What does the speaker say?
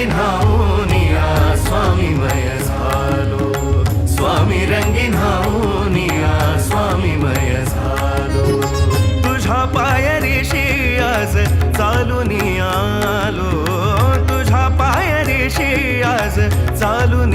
रंगीन हाऊनिया स्वामीमय झालो, स्वामी रंगीन हाऊनिया स्वामीमय झालो. तुझ्या पायरीशी आज चालून आलो, तुझ्या पायरीशी आज चालून